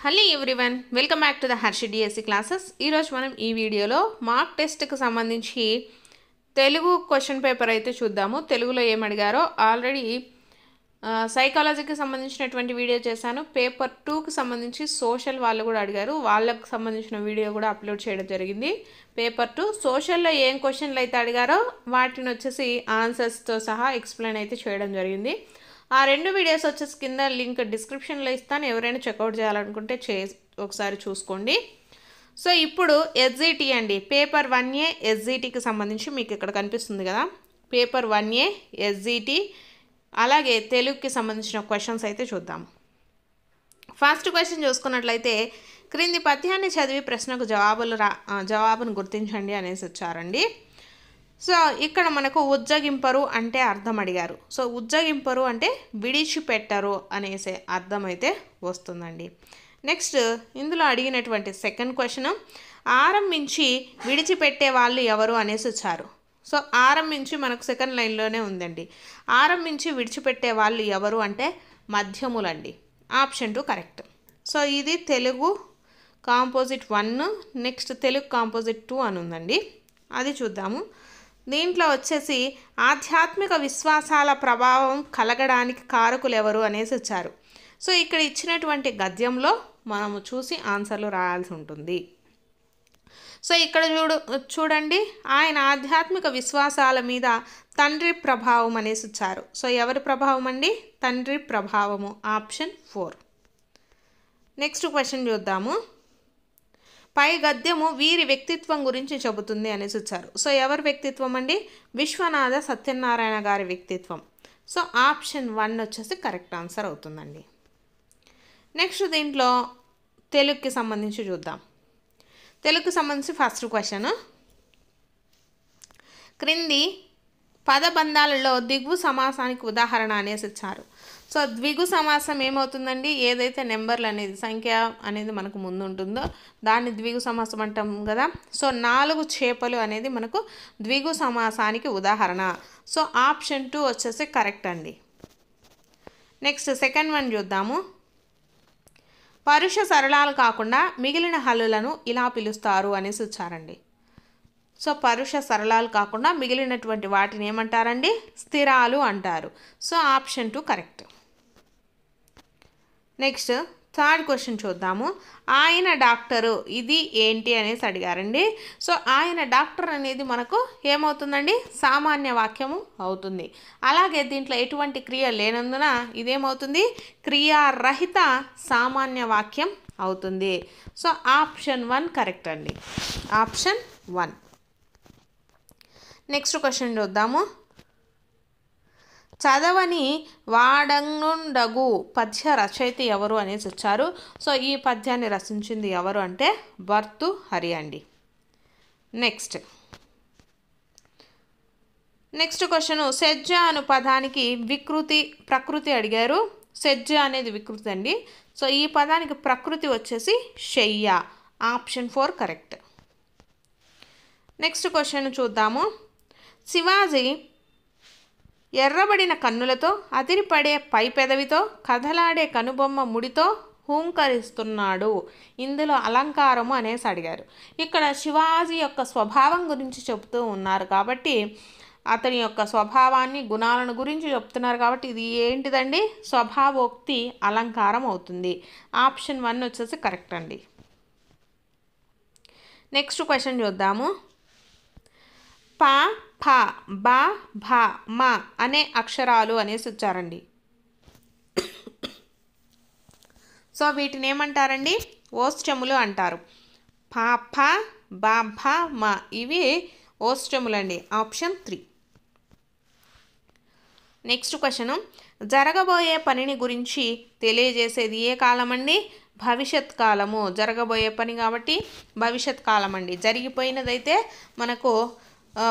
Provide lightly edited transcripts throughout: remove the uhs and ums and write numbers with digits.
Hello everyone, welcome back to the Harshi DSC classes. ఈరోజు మనం ఈ వీడియోలో మార్క్ టెస్ట్కి సంబంధించి తెలుగు క్వశ్చన్ పేపర్ అయితే చూద్దాము. తెలుగులో ఏమడిగారో ఆల్రెడీ సైకాలజీకి సంబంధించినటువంటి వీడియో చేశాను. పేపర్ 2కి సంబంధించి సోషల్ వాళ్ళు కూడా అడిగారు, వాళ్ళకు సంబంధించిన వీడియో కూడా అప్లోడ్ చేయడం జరిగింది. పేపర్ 2 సోషల్లో ఏం క్వశ్చన్లు అయితే అడిగారో వాటిని వచ్చేసి ఆన్సర్స్తో సహా ఎక్స్ప్లెయిన్ అయితే చేయడం జరిగింది. ఆ రెండు వీడియోస్ వచ్చేసి కింద లింక్ డిస్క్రిప్షన్లో ఇస్తాను, ఎవరైనా చెక్అవుట్ చేయాలనుకుంటే ఒకసారి చూసుకోండి. సో ఇప్పుడు ఎస్జిటి అండి, పేపర్ 1A ఎస్జిటికి సంబంధించి మీకు ఇక్కడ కనిపిస్తుంది కదా, పేపర్ 1A ఎస్జిటి, అలాగే తెలుగుకి సంబంధించిన క్వశ్చన్స్ అయితే చూద్దాం. ఫస్ట్ క్వశ్చన్ చూసుకున్నట్లయితే, క్రింది పద్యాన్ని చదివి ప్రశ్నకు జవాబును గుర్తించండి అనేసి వచ్చారండి. సో ఇక్కడ మనకు ఉజ్జగింపరు అంటే అర్థం అడిగారు. సో ఉజ్జగింపరు అంటే విడిచిపెట్టరు అనేసే అర్థం అయితే వస్తుందండి. నెక్స్ట్ ఇందులో అడిగినటువంటి సెకండ్ క్వశ్చన్, ఆరంభించి విడిచిపెట్టే వాళ్ళు ఎవరు అనేసి వచ్చారు. సో ఆరంభించి మనకు సెకండ్ లైన్లోనే ఉందండి. ఆరంభించి విడిచిపెట్టే వాళ్ళు ఎవరు అంటే మధ్యములండి. Option 2 correct. సో ఇది Telugu composite 1, next Telugu composite 2 అని ఉందండి, అది చూద్దాము. దీంట్లో వచ్చేసి ఆధ్యాత్మిక విశ్వాసాల ప్రభావం కలగడానికి కారకులు ఎవరు అనేసి వచ్చారు. సో ఇక్కడ ఇచ్చినటువంటి గద్యంలో మనము చూసి ఆన్సర్లు రాయాల్సి ఉంటుంది. సో ఇక్కడ చూడండి, ఆయన ఆధ్యాత్మిక విశ్వాసాల మీద తండ్రి ప్రభావం అనేసి వచ్చారు. సో ఎవరి ప్రభావం అండి? తండ్రి ప్రభావము. ఆప్షన్ 4. నెక్స్ట్ క్వశ్చన్ చూద్దాము. పై గద్యము వీరి వ్యక్తిత్వం గురించి చెబుతుంది అనేసి వచ్చారు. సో ఎవరి వ్యక్తిత్వం అండి? విశ్వనాథ సత్యనారాయణ గారి వ్యక్తిత్వం. సో ఆప్షన్ 1 వచ్చేసి కరెక్ట్ ఆన్సర్ అవుతుందండి. నెక్స్ట్ దీంట్లో తెలుగుకి సంబంధించి చూద్దాం. తెలుగుకి సంబంధించి ఫస్ట్ క్వశ్చన్, క్రింది పదబంధాలలో దిగు సమాసానికి ఉదాహరణ అనేసి ఇచ్చారు. సో ద్విగు సమాసం ఏమవుతుందండి? ఏదైతే నెంబర్లు అనేది సంఖ్య అనేది మనకు ముందు ఉంటుందో దాన్ని ద్విగు సమాసం అంటాం కదా. సో 4 చేపలు అనేది మనకు ద్విగు సమాసానికి ఉదాహరణ. సో ఆప్షన్ 2 వచ్చేసి కరెక్ట్ అండి. నెక్స్ట్ సెకండ్ వన్ చూద్దాము. పరుష సరళాలు కాకుండా మిగిలిన హల్లులను ఇలా పిలుస్తారు అనేసి వచ్చారండి. సో పరుష సరళాలు కాకుండా మిగిలినటువంటి వాటిని ఏమంటారండి? స్థిరాలు అంటారు. So option 2 correct. Next third question చూద్దాము. ఆయన డాక్టరు ఇది ఏంటి అనేసి అడిగారండి. సో ఆయన డాక్టర్ అనేది మనకు ఏమవుతుందండి? సామాన్య వాక్యము అవుతుంది. అలాగే దీంట్లో ఎటువంటి క్రియ లేనందున ఇదేమవుతుంది? క్రియారహిత సామాన్య వాక్యం అవుతుంది. సో ఆప్షన్ 1 కరెక్ట్ అండి. ఆప్షన్ 1. నెక్స్ట్ క్వశ్చన్ చూద్దాము. చదవని వాడంగుండగు పద్య రచయిత ఎవరు అనేసి వచ్చారు. సో ఈ పద్యాన్ని రచించింది ఎవరు అంటే భర్తృహరి అండి. నెక్స్ట్ క్వశ్చన్, సెజ్జ అను పదానికి ప్రకృతి అడిగారు. సెజ్జ అనేది వికృతి అండి. సో ఈ పదానికి ప్రకృతి వచ్చేసి శయ్య. Option 4 correct. నెక్స్ట్ క్వశ్చన్ చూద్దాము. శివాజీ ఎర్రబడిన కన్నులతో, అదిరిపడే పై పెదవితో, కదలాడే కనుబొమ్మ ముడితో హూంకరిస్తున్నాడు. ఇందులో అలంకారము అనేసి అడిగారు. ఇక్కడ శివాజీ యొక్క స్వభావం గురించి చెప్తూ ఉన్నారు కాబట్టి, అతని యొక్క స్వభావాన్ని గుణాలను గురించి చెప్తున్నారు కాబట్టి ఇది ఏంటిదండి? స్వభావోక్తి అలంకారం అవుతుంది. ఆప్షన్ 1 వచ్చేసి కరెక్ట్ అండి. నెక్స్ట్ క్వశ్చన్ చూద్దాము. ప, ఫ, బ, భ, మ అనే అక్షరాలు అనేసి వచ్చారండి. సో వీటిని ఏమంటారండి? ఓష్టములు అంటారు. ప, ఫ, బ, భ, మ ఇవి ఓష్టములండి. ఆప్షన్ 3. నెక్స్ట్ క్వశ్చన్, జరగబోయే పనిని గురించి తెలియజేసేది ఏ కాలం అండి? భవిష్యత్ కాలము. జరగబోయే పని కాబట్టి భవిష్యత్ కాలం అండి. జరిగిపోయినదైతే మనకు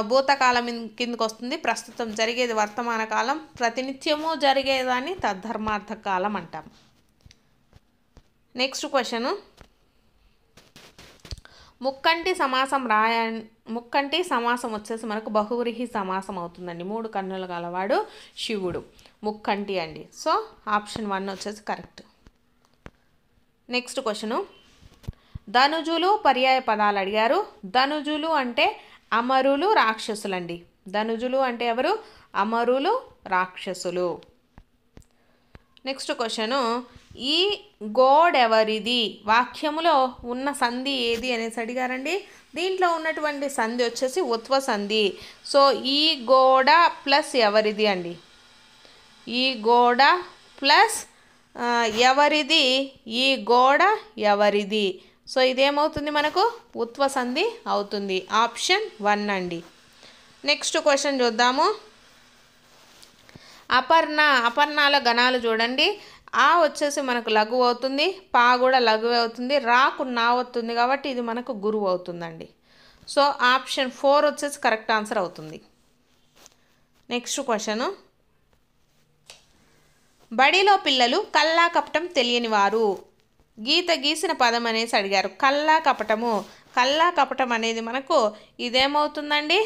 భూతకాలం కిందకు వస్తుంది. ప్రస్తుతం జరిగేది వర్తమాన కాలం. ప్రతినిత్యము జరిగేదాన్ని తద్ధర్మార్థ కాలం అంటాం. నెక్స్ట్ క్వశ్చన్, ముక్కంటి సమాసం వచ్చేసి మనకు బహువ్రీహి సమాసం అవుతుందండి. 3 కన్నులు గలవాడు శివుడు, ముక్కంటి అండి. సో ఆప్షన్ 1 వచ్చేసి కరెక్ట్. నెక్స్ట్ క్వశ్చను, ధనుజులు పర్యాయ పదాలు అడిగారు. ధనుజులు అంటే అమరులు, రాక్షసులండి. ధనుజులు అంటే ఎవరు? అమరులు, రాక్షసులు. నెక్స్ట్ క్వశ్చను, ఈ గోడెవరిది వాక్యములో ఉన్న సంధి ఏది అనేసి అడిగారండి. దీంట్లో ఉన్నటువంటి సంధి వచ్చేసి ఉత్వ సంధి. సో ఈ గోడ ప్లస్ ఎవరిది అండి. ఈ గోడ ప్లస్ ఎవరిది, ఈ గోడ ఎవరిది. సో ఇదేమవుతుంది మనకు? ఉత్వ సంధి అవుతుంది. ఆప్షన్ 1 అండి. నెక్స్ట్ క్వశ్చన్ చూద్దాము. అపర్ణ, అపర్ణాల గణాలు చూడండి. ఆ వచ్చేసి మనకు లఘువు అవుతుంది, పా కూడా లఘువే అవుతుంది, రాకు నా అవుతుంది కాబట్టి ఇది మనకు గురువు అవుతుందండి. సో ఆప్షన్ 4 వచ్చేసి కరెక్ట్ ఆన్సర్ అవుతుంది. నెక్స్ట్ క్వశ్చను, బడిలో పిల్లలు కల్లా కపటం తెలియని వారు, గీత గీసిన పదం అనేసి అడిగారు. కల్లా కపటము, కల్లా కపటం అనేది మనకు ఇదేమవుతుందండి?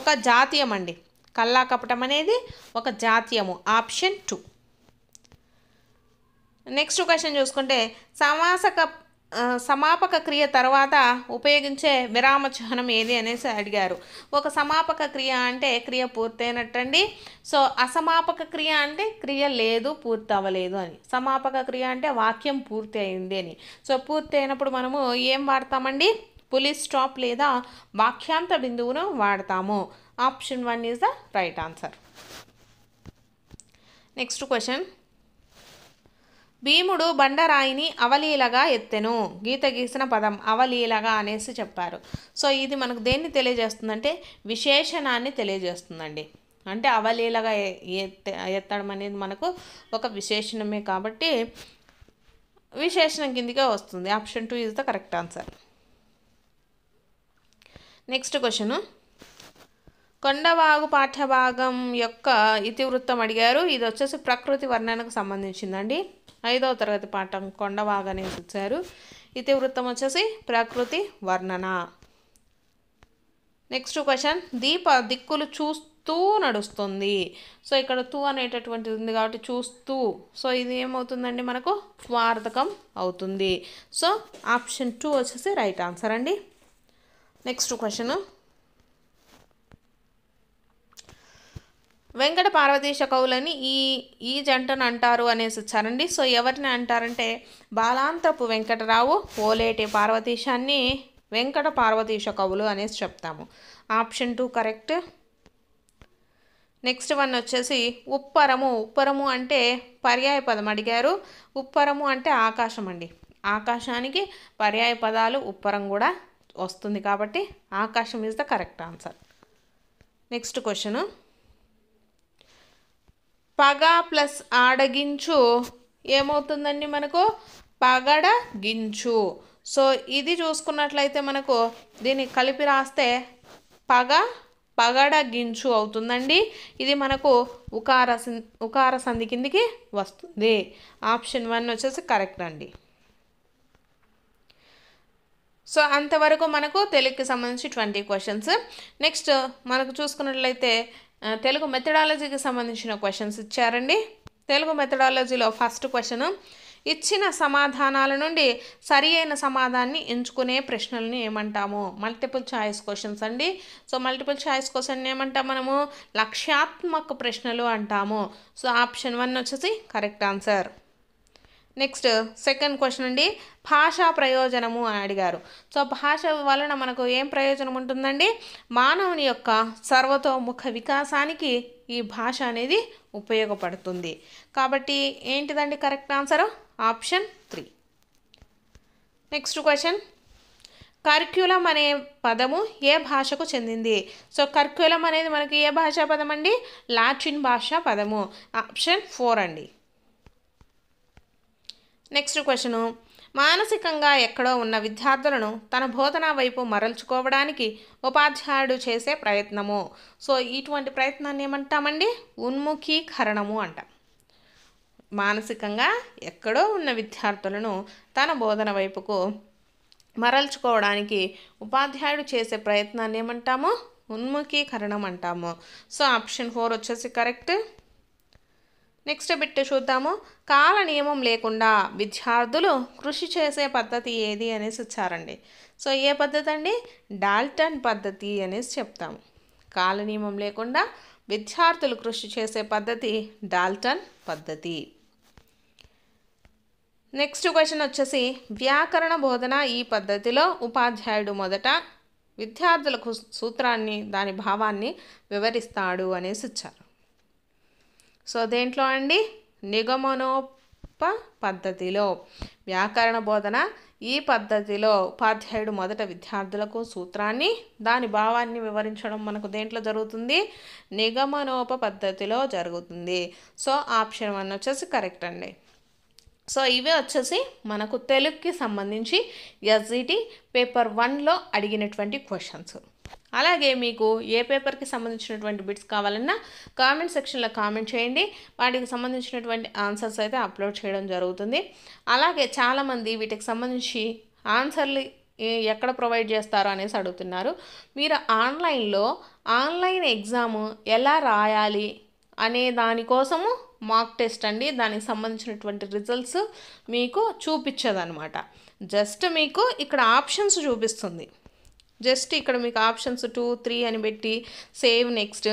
ఒక జాతీయం అండి. కల్లా కపటం అనేది ఒక జాతీయము. ఆప్షన్ 2. నెక్స్ట్ క్వశ్చన్ చూసుకుంటే, సమాపక క్రియ తర్వాత ఉపయోగించే విరామ చిహ్నం ఏది అనేసి అడిగారు. ఒక సమాపక క్రియ అంటే క్రియ పూర్తయినట్టండి. సో అసమాపక క్రియ అంటే క్రియ లేదు, పూర్తి అవ్వలేదు అని. సమాపక క్రియ అంటే వాక్యం పూర్తి అయింది అని. సో పూర్తి అయినప్పుడు మనము ఏం వాడతామండి? పులి స్టాప్ లేదా వాక్యాంత బిందువును వాడతాము. Option 1 is the right answer. Next question, భీముడు బండరాయిని అవలీలగా ఎత్తెను, గీత గీసిన పదం అవలీలగా అనేసి చెప్పారు. సో ఇది మనకు దేన్ని తెలియజేస్తుందంటే విశేషణాన్ని తెలియజేస్తుందండి. అంటే అవలీలగా ఎత్తడం అనేది మనకు ఒక విశేషణమే కాబట్టి విశేషణం కిందికే వస్తుంది. Option 2 is the correct answer. Next question, కొండవాగు పాఠ్యభాగం యొక్క ఇతివృత్తం అడిగారు. ఇది వచ్చేసి ప్రకృతి వర్ణనకు సంబంధించిందండి. 5వ తరగతి పాఠం కొండవాగు అనేసి ఇచ్చారు. ఇతివృత్తం వచ్చేసి ప్రకృతి వర్ణన. నెక్స్ట్ క్వశ్చన్, దీప దిక్కులు చూస్తూ నడుస్తుంది. సో ఇక్కడ తూ అనేటటువంటిది ఉంది కాబట్టి చూస్తూ. సో ఇది ఏమవుతుందండి? మనకు స్వార్థకం అవుతుంది. సో ఆప్షన్ 2 వచ్చేసి రైట్ ఆన్సర్ అండి. నెక్స్ట్ క్వశ్చన్, వెంకట పార్వతీశ కవులని ఈ జంటను అంటారు అనేసి వచ్చారండి. సో ఎవరిని అంటారంటే బాలాంత్రపు వెంకటరావు, ఓలేటి పార్వతీశాన్ని వెంకట పార్వతీశ కవులు అనేసి చెప్తాము. Option 2 correct. నెక్స్ట్ వన్ వచ్చేసి ఉప్పరము. ఉప్పరము అంటే పర్యాయ పదం అడిగారు. ఉప్పరము అంటే ఆకాశం అండి. ఆకాశానికి పర్యాయ పదాలు ఉప్పరం కూడా వస్తుంది కాబట్టి ఆకాశం is the correct answer. Next question, పగ ప్లస్ ఆడగించు ఏమవుతుందండి? మనకు పగడగించు. సో ఇది చూసుకున్నట్లయితే మనకు దీన్ని కలిపి రాస్తే పగడగించు అవుతుందండి. ఇది మనకు ఉకార సంధి కిందికి వస్తుంది. ఆప్షన్ 1 వచ్చేసి కరెక్ట్ అండి. సో అంతవరకు మనకు తెలుగుకి సంబంధించి 20 క్వశ్చన్స్. నెక్స్ట్ మనకు చూసుకున్నట్లయితే తెలుగు మెథడాలజీకి సంబంధించిన క్వశ్చన్స్ ఇచ్చారండి. తెలుగు మెథడాలజీలో ఫస్ట్ క్వశ్చన్, ఇచ్చిన సమాధానాల నుండి సరి అయిన సమాధానాన్ని ఎంచుకునే ప్రశ్నల్ని ఏమంటాము? మల్టిపుల్ చాయిస్ క్వశ్చన్స్ అండి. సో మల్టిపుల్ చాయిస్ క్వశ్చన్ ఏమంటాం మనము? లక్ష్యాత్మక ప్రశ్నలు అంటాము. సో ఆప్షన్ 1 వచ్చేసి correct answer. Next second question అండి, భాషా ప్రయోజనము అని అడిగారు. సో భాష వలన మనకు ఏం ప్రయోజనం ఉంటుందండి? మానవుని యొక్క సర్వతోముఖ వికాసానికి ఈ భాష అనేది ఉపయోగపడుతుంది. కాబట్టి ఏంటిదండి correct answer? Option 3. Next question, curriculum అనే పదము ఏ భాషకు చెందింది? సో కర్క్యులం అనేది మనకి ఏ భాషా పదం అండి? లాటిన్ భాషా పదము. ఆప్షన్ 4 అండి. నెక్స్ట్ క్వశ్చను, మానసికంగా ఎక్కడో ఉన్న విద్యార్థులను తన బోధన వైపు మరల్చుకోవడానికి ఉపాధ్యాయుడు చేసే ప్రయత్నము. సో ఇటువంటి ప్రయత్నాన్ని ఏమంటామండి? ఉన్ముఖీకరణము అంటాం. మానసికంగా ఎక్కడో ఉన్న విద్యార్థులను తన బోధన వైపుకు మరల్చుకోవడానికి ఉపాధ్యాయుడు చేసే ప్రయత్నాన్ని ఏమంటాము? ఉన్ముఖీకరణం అంటాము. సో ఆప్షన్ 4 వచ్చేసి కరెక్ట్. నెక్స్ట్ బిట్ చూద్దాము. కాల నియమం లేకుండా విద్యార్థులు కృషి చేసే పద్ధతి ఏది అనేసి ఇచ్చారండి. సో ఏ పద్ధతి అండి? డాల్టన్ పద్ధతి అనేసి చెప్తాము. కాల నియమం లేకుండా విద్యార్థులు కృషి చేసే పద్ధతి డాల్టన్ పద్ధతి. నెక్స్ట్ క్వశ్చన్ వచ్చేసి వ్యాకరణ బోధన ఈ పద్ధతిలో ఉపాధ్యాయుడు మొదట విద్యార్థులకు సూత్రాన్ని దాని భావాన్ని వివరిస్తాడు అనేసి ఇచ్చారు. సో దేంట్లో అండి? నిగమనోప పద్ధతిలో. వ్యాకరణ బోధన ఈ పద్ధతిలో ఉపాధ్యాయుడు మొదట విద్యార్థులకు సూత్రాన్ని దాని భావాన్ని వివరించడం మనకు దేంట్లో జరుగుతుంది? నిగమనోప పద్ధతిలో జరుగుతుంది. సో ఆప్షన్ 1 వచ్చేసి కరెక్ట్ అండి. సో ఇవే వచ్చేసి మనకు తెలుగుకి సంబంధించి ఎస్జిటి పేపర్ 1లో అడిగినటువంటి క్వశ్చన్స్. అలాగే మీకు ఏ పేపర్కి సంబంధించినటువంటి బిట్స్ కావాలన్నా కామెంట్ సెక్షన్లో కామెంట్ చేయండి. వాటికి సంబంధించినటువంటి ఆన్సర్స్ అయితే అప్లోడ్ చేయడం జరుగుతుంది. అలాగే చాలామంది వీటికి సంబంధించి ఆన్సర్లు ఎక్కడ ప్రొవైడ్ చేస్తారో అనేసి అడుగుతున్నారు. మీరు ఆన్లైన్ ఎగ్జామ్ ఎలా రాయాలి అనే దానికోసము మాక్ టెస్ట్ అండి. దానికి సంబంధించినటువంటి రిజల్ట్స్ మీకు చూపించదనమాట. జస్ట్ మీకు ఇక్కడ ఆప్షన్స్ చూపిస్తుంది. జస్ట్ ఇక్కడ మీకు ఆప్షన్స్ 2, 3 అని పెట్టి సేవ్ నెక్స్ట్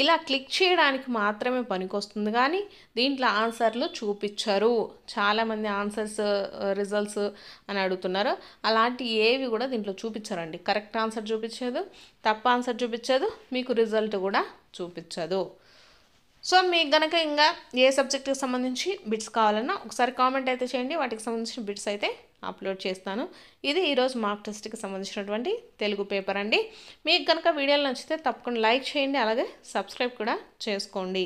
ఇలా క్లిక్ చేయడానికి మాత్రమే పనికొస్తుంది, కానీ దీంట్లో ఆన్సర్లు చూపించరు. చాలామంది ఆన్సర్స్ రిజల్ట్స్ అని అడుగుతున్నారు. అలాంటి ఏవి కూడా దీంట్లో చూపించరండి. కరెక్ట్ ఆన్సర్ చూపించదు, తప్పు ఆన్సర్ చూపించదు, మీకు రిజల్ట్ కూడా చూపించదు. సో మీకు కనుక ఇంకా ఏ సబ్జెక్ట్కి సంబంధించి బిట్స్ కావాలన్నా ఒకసారి కామెంట్ అయితే చేయండి. వాటికి సంబంధించిన బిట్స్ అయితే అప్లోడ్ చేస్తాను. ఇది ఈరోజు మార్క్ టెస్ట్కి సంబంధించినటువంటి తెలుగు పేపర్ అండి. మీకు కనుక వీడియోలు నచ్చితే తప్పకుండా లైక్ చేయండి, అలాగే సబ్స్క్రైబ్ కూడా చేసుకోండి.